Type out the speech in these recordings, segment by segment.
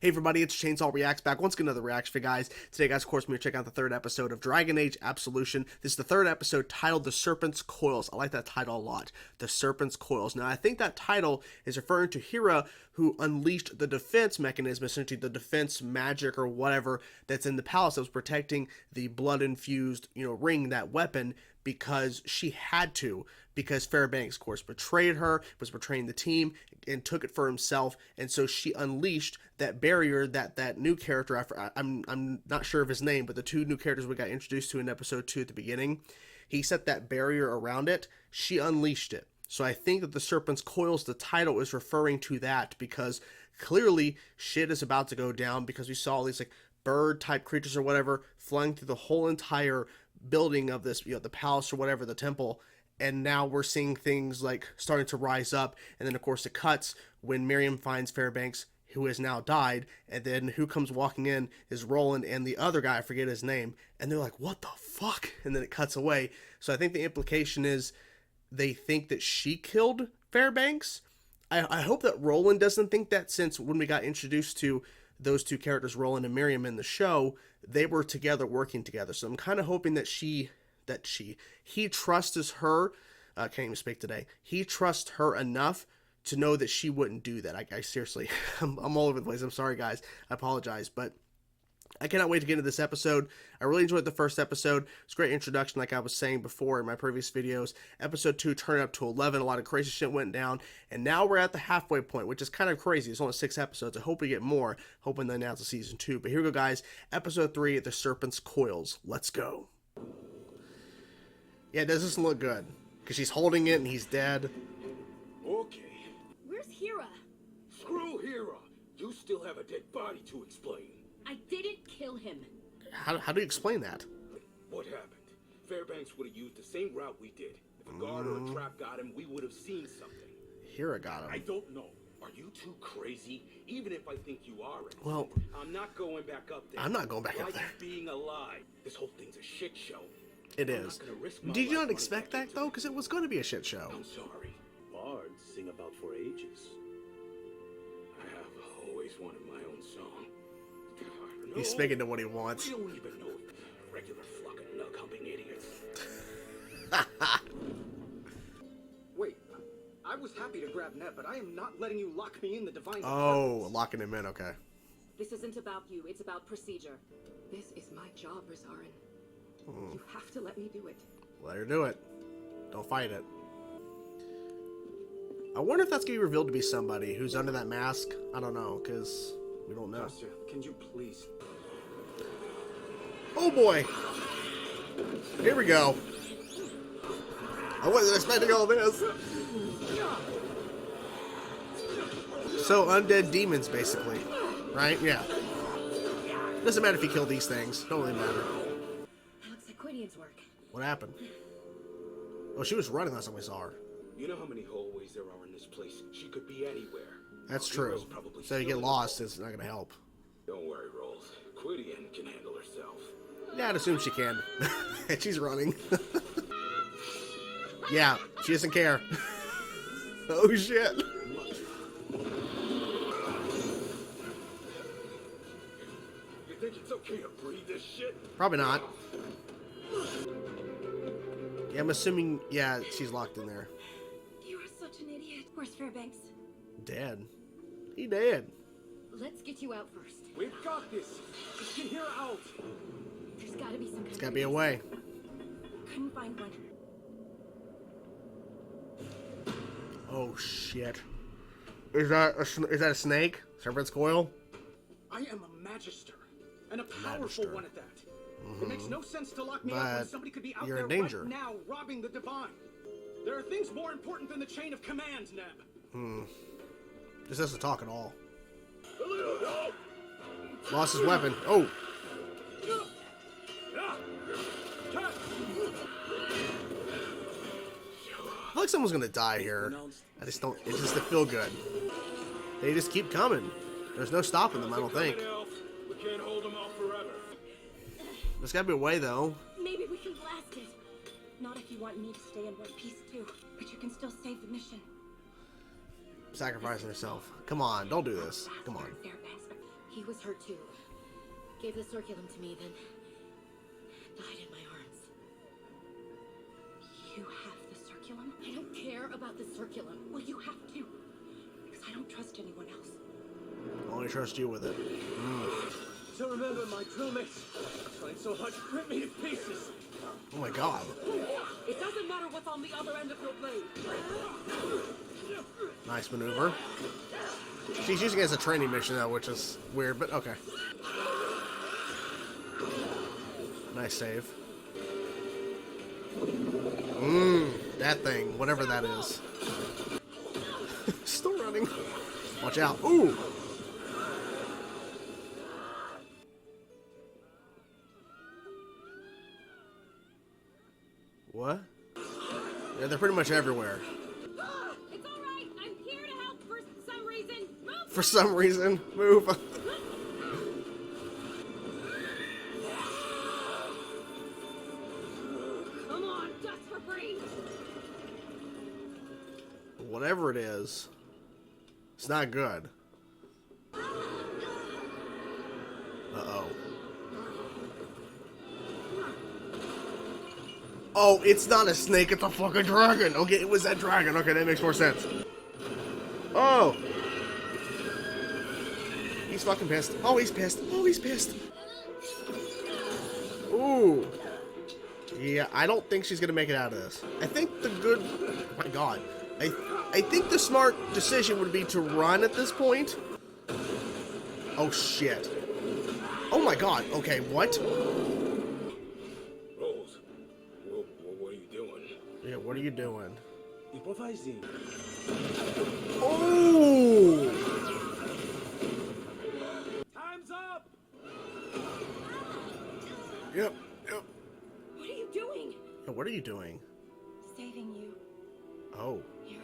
Hey everybody, it's Chainsaw Reacts back once again, another reaction video, guys. Today, guys, of course, we're going to check out the third episode of Dragon Age Absolution. This is the third episode titled The Serpents Coils. I like that title a lot. The Serpents Coils. Now, I think that title is referring to Hira, who unleashed the defense mechanism, essentially the defense magic or whatever that's in the palace that was protecting the blood-infused, ring, that weapon, because she had to, because Fairbanks, of course, betrayed her, was betraying the team, and took it for himself, and so she unleashed that barrier that new character, I'm not sure of his name, but the two new characters we got introduced to in episode 2 at the beginning, he set that barrier around it, she unleashed it. So I think that the Serpents Coils, the title, is referring to that, because clearly shit is about to go down, because we saw all these like bird-type creatures or whatever flying through the whole entire building of this, the palace or whatever, the temple, and now we're seeing things like starting to rise up, and then of course it cuts when Miriam finds Fairbanks, who has now died, and then who comes walking in is Roland and the other guy, I forget his name, and they're like, what the fuck? And then it cuts away. So I think the implication is they think that she killed Fairbanks. I hope that Roland doesn't think that, since when we got introduced to those two characters, Roland and Miriam, in the show, they were together, working together. So I'm kind of hoping that he trusts her, can't even speak today, he trusts her enough to know that she wouldn't do that. I seriously, I'm all over the place. I'm sorry, guys. I apologize, but I cannot wait to get into this episode. I really enjoyed the first episode. It's a great introduction, like I was saying before in my previous videos. Episode 2 turned up to 11. A lot of crazy shit went down. And now we're at the halfway point, which is kind of crazy. It's only 6 episodes. I hope we get more, hoping they announce a season 2. But here we go, guys. Episode 3, The Serpents Coils. Let's go. Yeah, it doesn't look good, because she's holding it and he's dead. Okay. Where's Hira? Screw Hira. You still have a dead body to explain. I didn't kill him. How do you explain that? What happened? Fairbanks would have used the same route we did. If a guard or a trap got him, we would have seen something. Hira got him. I don't know. Are you too crazy? Even if I think you are, well, I'm not going back up there. I'm not going back up there. Being alive. This whole thing's a shit show. It is. Did you not expect that, though? Because it was going to be a shit show. I'm sorry. Bards sing about for ages. I have always wanted my own song. He's speaking to what he wants. We don't even know regular flock of nug-humping idiots. Wait, I was happy to grab Ned, but I am not letting you lock me in the divine. Oh, locking him in, okay. This isn't about you, it's about procedure. This is my job, Rezarion. You have to let me do it. Let her do it. Don't fight it. I wonder if that's going to be revealed to be somebody who's under that mask. I don't know, because we don't know. Master, can you please? Oh boy! Here we go. I wasn't expecting all this. So, undead demons, basically. Right? Yeah. Doesn't matter if you kill these things. Don't really matter. Looks like Quidian's work. What happened? Oh, she was running last time we saw her. You know how many hallways there are in this place? She could be anywhere. That's true. So you get lost, it's not going to help. Don't worry, Rolls. Quidian can handle herself. Yeah, I'd assume she can. She's running. Yeah, she doesn't care. Oh shit. You think it's okay to breathe this shit? Probably not. Yeah, I'm assuming, yeah, she's locked in there. You are such an idiot. Where's Fairbanks? Dead. He dead. Let's get you out first. We've got this. Just get here out. There's gotta be some kind There's of gotta be a way. Couldn't find one. Oh shit. Is that a snake? Serpent's coil? I am a magister, and a powerful one at that. It makes no sense to lock me up when somebody could be out you're there in danger right now robbing the divine. There are things more important than the chain of command, Neb. This doesn't talk at all. Lost his weapon. Oh! I feel like someone's gonna die here. I just don't, it just doesn't feel good. They just keep coming. There's no stopping them, I don't think. We can't hold them off forever. There's gotta be a way, though. Maybe we can blast it. Not if you want me to stay in one piece too, but you can still save the mission. Sacrificing herself. Come on, don't do this. Come on. Fairbanks. He was hurt too. Gave the circulum to me, then died in my arms. You have the circulum? I don't care about the circulum. Well, you have to. Because I don't trust anyone else. Only trust you with it. So remember, my crewmates trying so hard to rip me to pieces. Oh my god. It doesn't matter what's on the other end of your blade. Nice maneuver. She's using it as a training mission though, which is weird, but okay. Nice save. That thing, whatever that is. Still running. Watch out. Ooh! What? Yeah, they're pretty much everywhere. It's alright. I'm here to help for some reason. Move! For some reason. Move. Come on, dust for brains. Whatever it is, it's not good. Uh-oh. Oh, it's not a snake, it's a fucking dragon. Okay, it was that dragon. Okay, that makes more sense. Oh. He's fucking pissed. Oh, he's pissed. Oh, he's pissed. Ooh. Yeah, I don't think she's gonna make it out of this. I think the good... Oh my god. I think the smart decision would be to run at this point. Oh, shit. Oh my god. Okay, what? Rose, what are you doing? Yeah, what are you doing? Improvising. Oh! Time's up! Yep. What are you doing? Yeah, what are you doing? Saving you, Oh, Hira.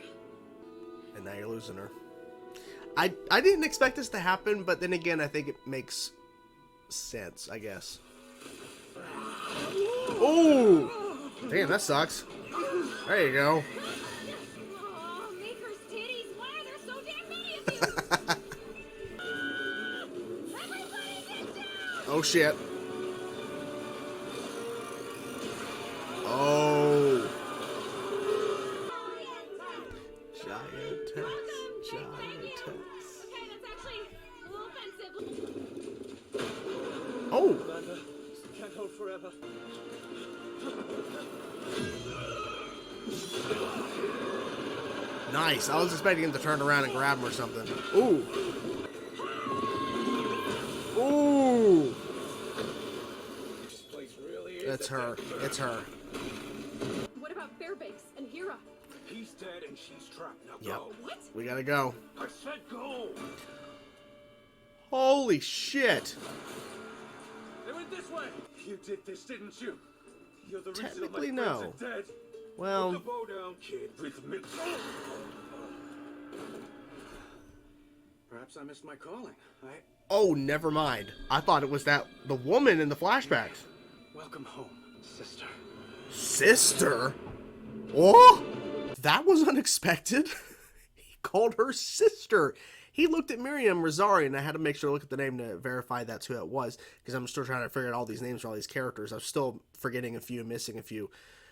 and now you're losing her. I didn't expect this to happen, but then again, I think it makes sense, I guess. Oh! Damn, that sucks. There you go. Oh, Maker's titties. Why are there so damn many of you? Everybody get down! Oh, shit. Oh. Giantess. Giantess. Okay, that's actually a little offensive. Oh. Amanda, can't hold forever. Nice. I was expecting him to turn around and grab him or something. Ooh. Ooh. This place really is. It's her. It's her. What about Fairbanks and Hira? He's dead and she's trapped. Now Yep. go. What? We gotta go. I said go. Holy shit. They went this way. You did this, didn't you? You're the reason Technically, my friends no. are dead. Put the Well, bow down, kid. Rhythmic. Perhaps I missed my calling. oh, never mind. I thought it was the woman in the flashbacks. Welcome home, sister. Sister? Oh, that was unexpected. He called her sister. He looked at Miriam Rezarion. I had to make sure to look at the name to verify that's who it was, because I'm still trying to figure out all these names for all these characters. I'm still forgetting a few, missing a few.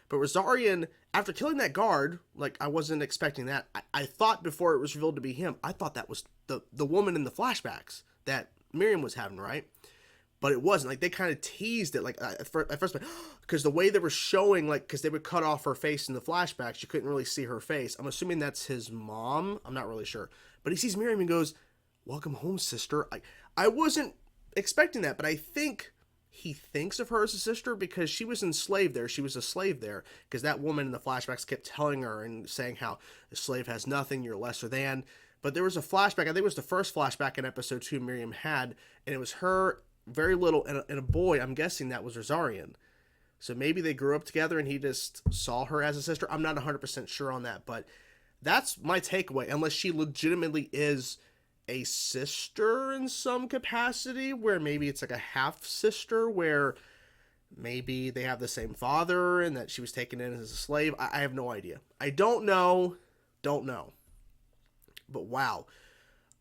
But Rosarion, after killing that guard, like, I wasn't expecting that. I thought before it was revealed to be him, I thought that was the woman in the flashbacks that Miriam was having, right? But it wasn't. Like, they kind of teased it, like, at first, because the way they were showing, like, because they would cut off her face in the flashbacks, you couldn't really see her face. I'm assuming that's his mom. I'm not really sure. But he sees Miriam and goes, "Welcome home, sister." I wasn't expecting that, but I think he thinks of her as a sister because she was enslaved there. She was a slave there because that woman in the flashbacks kept telling her and saying how the slave has nothing, you're lesser than. But there was a flashback, I think it was the first flashback in episode 2 Miriam had, and it was her, very little, and a boy. I'm guessing that was Rezarion. So maybe they grew up together and he just saw her as a sister. I'm not 100% sure on that, but that's my takeaway, unless she legitimately is a sister in some capacity, where maybe it's like a half sister, where maybe they have the same father and that she was taken in as a slave. I have no idea. I don't know. But wow.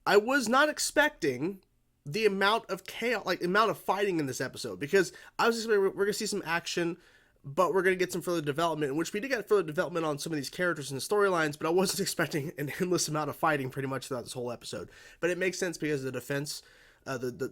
I was not expecting the amount of chaos, like the amount of fighting in this episode, because I was expecting we're going to see some action, but we're going to get some further development, in which we did get further development on some of these characters and the storylines, but I wasn't expecting an endless amount of fighting pretty much throughout this whole episode. But it makes sense because the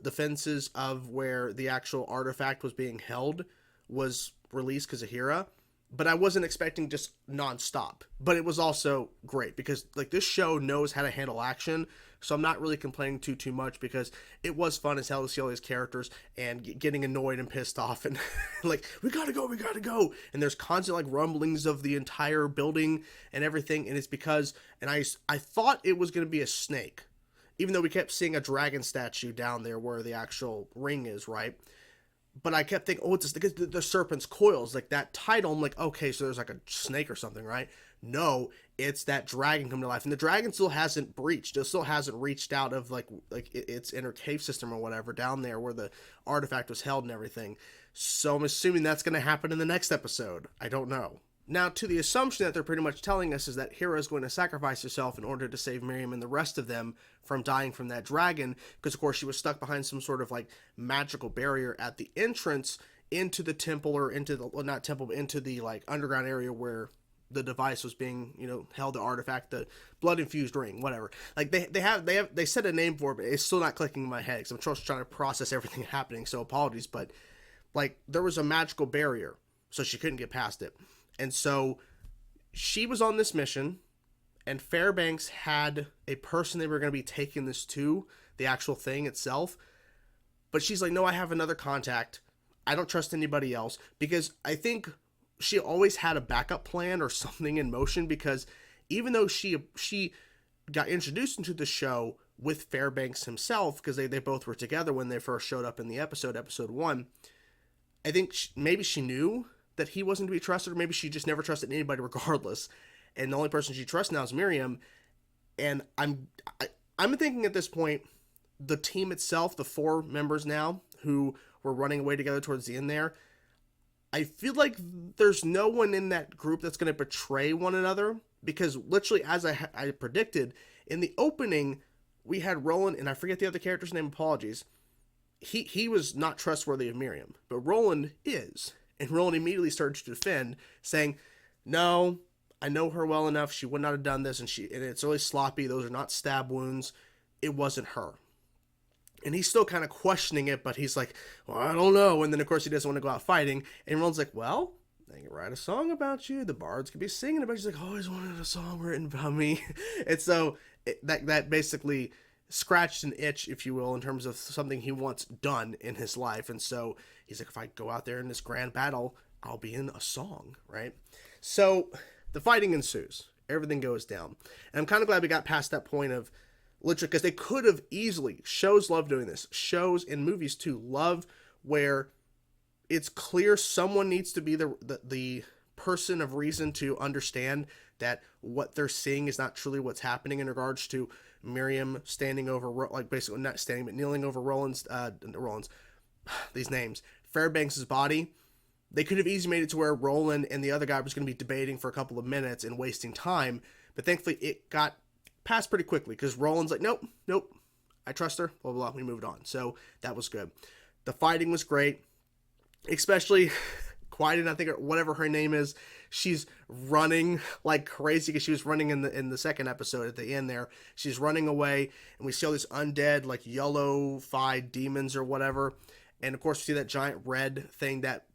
defenses of where the actual artifact was being held was released because of Hira. But I wasn't expecting just nonstop. But it was also great because like this show knows how to handle action. So I'm not really complaining too much because it was fun as hell to see all these characters and getting annoyed and pissed off and like, we gotta go. And there's constant like rumblings of the entire building and everything. And it's because, and I thought it was going to be a snake, even though we kept seeing a dragon statue down there where the actual ring is, right? But I kept thinking, oh, it's the Serpents Coils, like that title. I'm like, okay, so there's like a snake or something, right? No, it's that dragon come to life. And the dragon still hasn't breached. It still hasn't reached out of like its inner cave system or whatever down there where the artifact was held and everything. So I'm assuming that's going to happen in the next episode. I don't know. Now, to the assumption that they're pretty much telling us is that Hira is going to sacrifice herself in order to save Miriam and the rest of them from dying from that dragon, because of course she was stuck behind some sort of like magical barrier at the entrance into the temple, or into the, well, not temple, but into the like underground area where the device was being, you know, held, the artifact, the blood infused ring, whatever. Like they said a name for it, but it's still not clicking in my head because I'm just trying to process everything happening. So apologies, but like there was a magical barrier, so she couldn't get past it. And so she was on this mission, and Fairbanks had a person they were going to be taking this to, the actual thing itself. But she's like, no, I have another contact. I don't trust anybody else, because I think she always had a backup plan or something in motion, because even though she got introduced into the show with Fairbanks himself, because they both were together when they first showed up in the episode 1, I think maybe she knew that he wasn't to be trusted, or maybe she just never trusted anybody regardless. And the only person she trusts now is Miriam. And I'm thinking at this point, the team itself, the 4 members now who were running away together towards the end there, I feel like there's no one in that group that's going to betray one another, because literally, as I predicted, in the opening, we had Roland, and I forget the other character's name, apologies. He was not trustworthy of Miriam, but Roland is. And Roland immediately started to defend, saying, no, I know her well enough. She would not have done this, and it's really sloppy. Those are not stab wounds. It wasn't her. And he's still kind of questioning it, but he's like, well, I don't know. And then, of course, he doesn't want to go out fighting. And Roland's like, well, I can write a song about you. The bards could be singing about you. He's like, I always wanted a song written about me. And so that basically scratched an itch, if you will, in terms of something he wants done in his life. And so he's like, if I go out there in this grand battle, I'll be in a song, right? So the fighting ensues. Everything goes down. And I'm kind of glad we got past that point of literally, because they could have easily, shows love doing this. Shows and movies too love where it's clear someone needs to be the person of reason to understand that what they're seeing is not truly what's happening, in regards to Miriam standing over, like basically not standing, but kneeling over Roland's, these names, Fairbanks' body. They could have easily made it to where Roland and the other guy was going to be debating for a couple of minutes and wasting time, but thankfully it got passed pretty quickly, because Roland's like, nope, I trust her, blah, blah, blah, we moved on. So that was good. The fighting was great, especially Quiet, I think, or whatever her name is. She's running like crazy, because she was running in the second episode at the end there. She's running away, and we see all these undead, like yellow-fied demons or whatever. And of course, we see that giant red thing that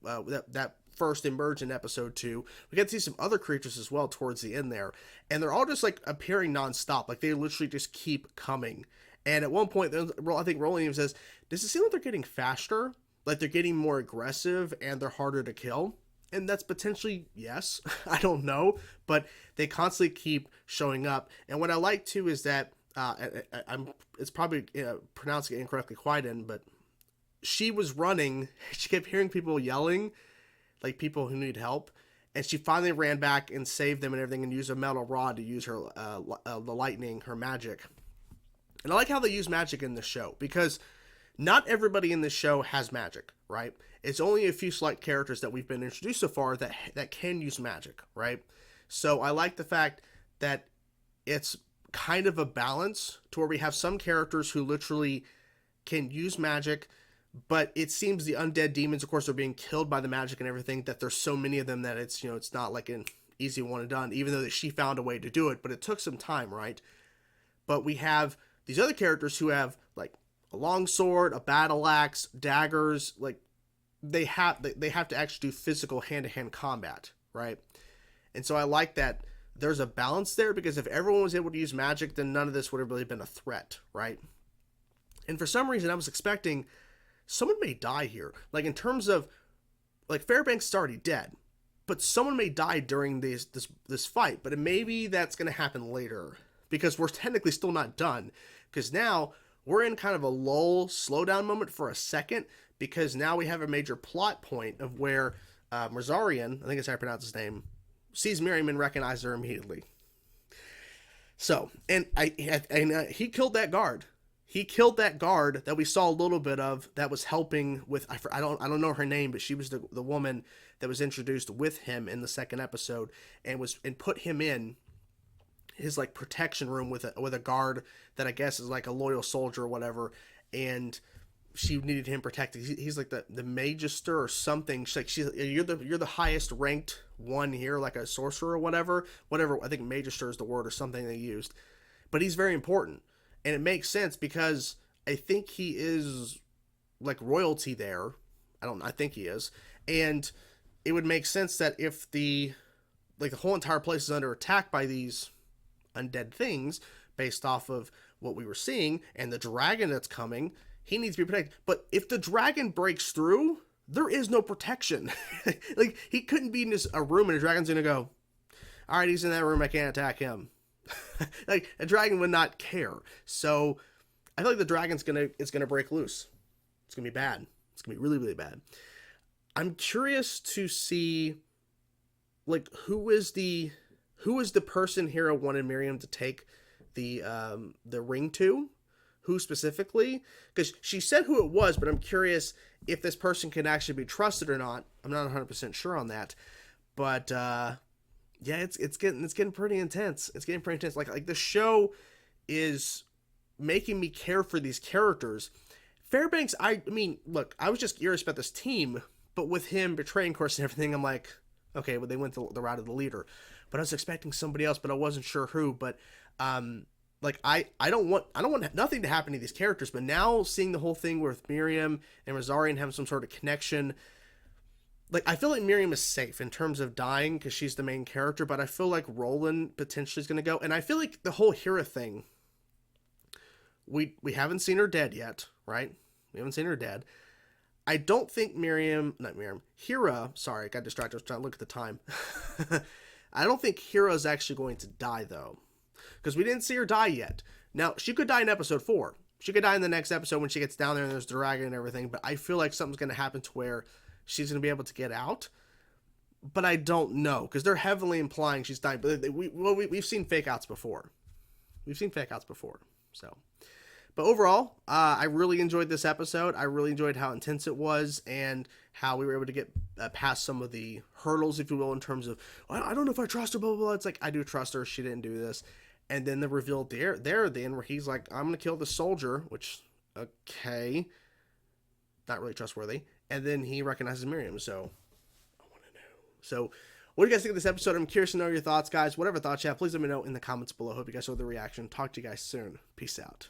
first emerged in episode 2. We get to see some other creatures as well towards the end there, and they're all just like appearing nonstop. Like they literally just keep coming. And at one point, I think Roland even says, does it seem like they're getting faster? Like they're getting more aggressive and they're harder to kill? And that's potentially yes. I don't know, but they constantly keep showing up. And what I like too is that it's probably pronouncing it incorrectly, Quieten, but she was running. She kept hearing people yelling, like people who need help, and she finally ran back and saved them and everything, and used a metal rod to use her the lightning, her magic. And I like how they use magic in this show, because not everybody in this show has magic, right? It's only a few select characters that we've been introduced so far that can use magic, right? So I like the fact that it's kind of a balance to where we have some characters who literally can use magic, but it seems the undead demons, of course, are being killed by the magic and everything, that there's so many of them that it's, you know, it's not like an easy one and done, even though that she found a way to do it, but it took some time, right? But we have these other characters who have like a long sword, a battle axe, daggers, like they have to actually do physical hand-to-hand combat, right? And so I like that there's a balance there, because if everyone was able to use magic, then none of this would have really been a threat, right? And for some reason, I was expecting someone may die here. Like, in terms of, like, Fairbanks is already dead, but someone may die during this fight, but maybe that's going to happen later, because we're technically still not done, because now we're in kind of a lull, slowdown moment for a second, because now we have a major plot point of where Rezarion, I think that's how I pronounce his name, sees Miriam and recognizes her immediately. So, and he killed that guard. He killed that guard that we saw a little bit of, that was helping with, I don't know her name, but she was the woman that was introduced with him in the second episode, and put him in his like protection room with a guard that I guess is like a loyal soldier or whatever, and she needed him protected. He's like the magister or something. She's like, you're the highest ranked one here, like a sorcerer or whatever. I think magister is the word or something they used, but he's very important, and it makes sense because I think he is like royalty there. I think he is, and it would make sense that if the whole entire place is under attack by these undead things, based off of what we were seeing and the dragon that's coming, he needs to be protected. But if the dragon breaks through, there is no protection. Like, he couldn't be in a room and a dragon's gonna go, all right, he's in that room, I can't attack him. Like, a dragon would not care. So I feel like the dragon's gonna break loose. It's gonna be bad. It's gonna be really, really bad. I'm curious to see, like, who is the person Hira wanted Miriam to take the ring to? Who specifically? Because she said who it was, but I'm curious if this person can actually be trusted or not. I'm not 100% sure on that. But yeah, it's getting pretty intense. It's getting pretty intense. Like the show is making me care for these characters. Fairbanks, I mean, look, I was just curious about this team, but with him betraying course and everything, I'm like, okay, well, they went the route of the leader. But I was expecting somebody else, but I wasn't sure who. But like, I don't want nothing to happen to these characters, but now seeing the whole thing with Miriam and Rezarion having some sort of connection, like, I feel like Miriam is safe in terms of dying because she's the main character, but I feel like Roland potentially is going to go, and I feel like the whole Hira thing, we haven't seen her dead yet, right? We haven't seen her dead. I don't think Hira, sorry, I got distracted, I was trying to look at the time. I don't think Hira is actually going to die, though, because we didn't see her die yet. Now, she could die in episode 4. She could die in the next episode when she gets down there and there's the dragon and everything, but I feel like something's going to happen to where she's going to be able to get out. But I don't know, because they're heavily implying she's dying. But we've seen fake outs before. So, but overall, I really enjoyed this episode. I really enjoyed how intense it was and how we were able to get past some of the hurdles, if you will, in terms of, I don't know if I trust her, blah, blah, blah. It's like, I do trust her. She didn't do this. And then the reveal there at the end where he's like, I'm going to kill the soldier, which, okay, not really trustworthy. And then he recognizes Miriam, so I want to know. So what do you guys think of this episode? I'm curious to know your thoughts, guys. Whatever thoughts you have, please let me know in the comments below. Hope you guys saw the reaction. Talk to you guys soon. Peace out.